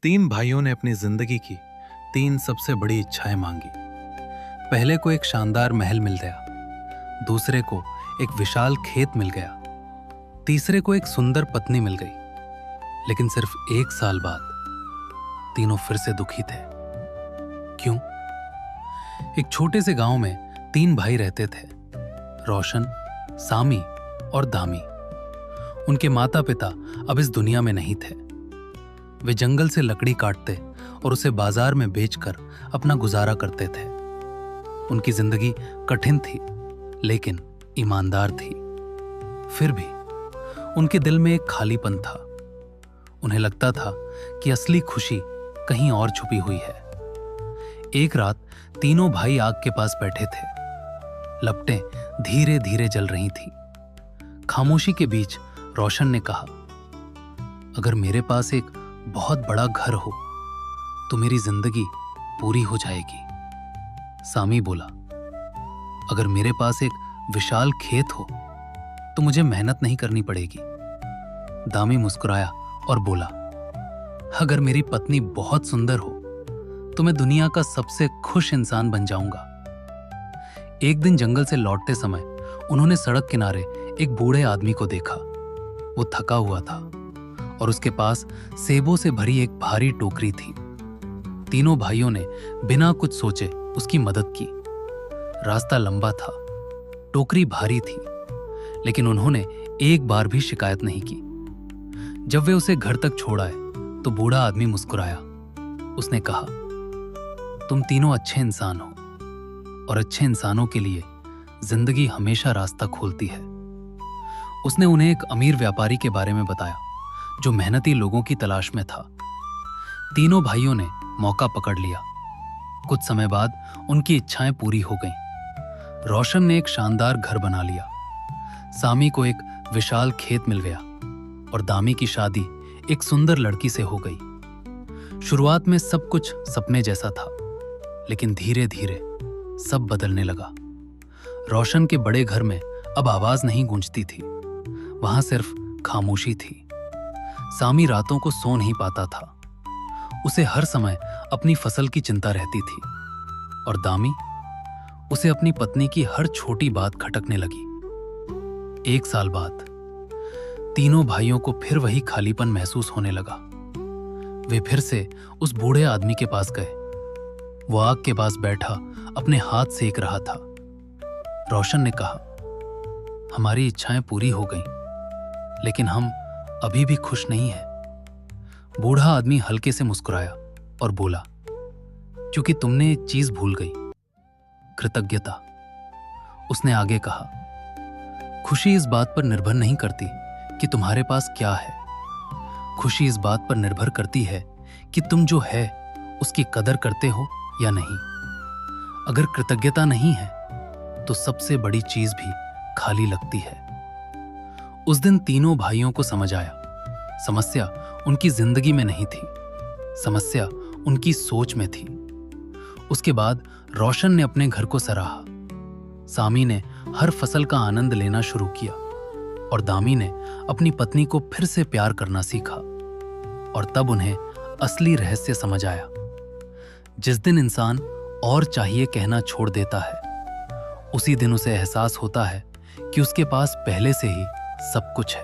तीन भाइयों ने अपनी जिंदगी की तीन सबसे बड़ी इच्छाएं मांगी। पहले को एक शानदार महल मिल गया, दूसरे को एक विशाल खेत मिल गया, तीसरे को एक सुंदर पत्नी मिल गई। लेकिन सिर्फ 1 साल बाद तीनों फिर से दुखी थे। क्यों? एक छोटे से गांव में 3 भाई रहते थे, रोशन, सामी और दामी। उनके माता पिता अब इस दुनिया में नहीं थे। वे जंगल से लकड़ी काटते और उसे बाजार में बेचकर अपना गुजारा करते थे। उनकी जिंदगी कठिन थी लेकिन ईमानदार थी। फिर भी उनके दिल में एक खालीपन था। उन्हें लगता था कि असली खुशी कहीं और छुपी हुई है। एक रात तीनों भाई आग के पास बैठे थे। लपटें धीरे धीरे जल रही थीं। खामोशी के बीच रोशन ने कहा, अगर मेरे पास एक बहुत बड़ा घर हो तो मेरी जिंदगी पूरी हो जाएगी। सामी बोला, अगर मेरे पास एक विशाल खेत हो तो मुझे मेहनत नहीं करनी पड़ेगी। दामी मुस्कुराया और बोला, अगर मेरी पत्नी बहुत सुंदर हो तो मैं दुनिया का सबसे खुश इंसान बन जाऊंगा। एक दिन जंगल से लौटते समय उन्होंने सड़क किनारे एक बूढ़े आदमी को देखा। वो थका हुआ था और उसके पास सेबों से भरी एक भारी टोकरी थी। तीनों भाइयों ने बिना कुछ सोचे उसकी मदद की। रास्ता लंबा था, टोकरी भारी थी, लेकिन उन्होंने एक बार भी शिकायत नहीं की। जब वे उसे घर तक छोड़ आए तो बूढ़ा आदमी मुस्कुराया। उसने कहा, तुम तीनों अच्छे इंसान हो और अच्छे इंसानों के लिए जिंदगी हमेशा रास्ता खोलती है। उसने उन्हें एक अमीर व्यापारी के बारे में बताया जो मेहनती लोगों की तलाश में था। तीनों भाइयों ने मौका पकड़ लिया। कुछ समय बाद उनकी इच्छाएं पूरी हो गईं। रोशन ने एक शानदार घर बना लिया, सामी को एक विशाल खेत मिल गया और दामी की शादी एक सुंदर लड़की से हो गई। शुरुआत में सब कुछ सपने जैसा था, लेकिन धीरे धीरे सब बदलने लगा। रोशन के बड़े घर में अब आवाज नहीं गूंजती थी, वहां सिर्फ खामोशी थी। सामी रातों को सो नहीं पाता था। उसे हर समय अपनी फसल की चिंता रहती थी और दामी, उसे अपनी पत्नी की हर छोटी बात खटकने लगी। 1 साल बाद तीनों भाइयों को फिर वही खालीपन महसूस होने लगा। वे फिर से उस बूढ़े आदमी के पास गए। वो आग के पास बैठा अपने हाथ सेक रहा था। रोशन ने कहा, हमारी इच्छाएं पूरी हो गईं, लेकिन हम अभी भी खुश नहीं हैं। बूढ़ा आदमी हल्के से मुस्कुराया और बोला, क्योंकि तुमने एक चीज भूल गई, कृतज्ञता। उसने आगे कहा, खुशी इस बात पर निर्भर नहीं करती कि तुम्हारे पास क्या है। खुशी इस बात पर निर्भर करती है कि तुम जो है उसकी कदर करते हो या नहीं। अगर कृतज्ञता नहीं है तो सबसे बड़ी चीज भी खाली लगती है। उस दिन तीनों भाइयों को समझ आया, समस्या उनकी जिंदगी में नहीं थी, समस्या उनकी सोच में थी। उसके बाद रोशन ने अपने घर को सराहा, सामी ने हर फसल का आनंद लेना शुरू किया और दामी ने अपनी पत्नी को फिर से प्यार करना सीखा। और तब उन्हें असली रहस्य समझ आया। जिस दिन इंसान और चाहिए कहना छोड़ देता है, उसी दिन उसे एहसास होता है कि उसके पास पहले से ही सब कुछ है।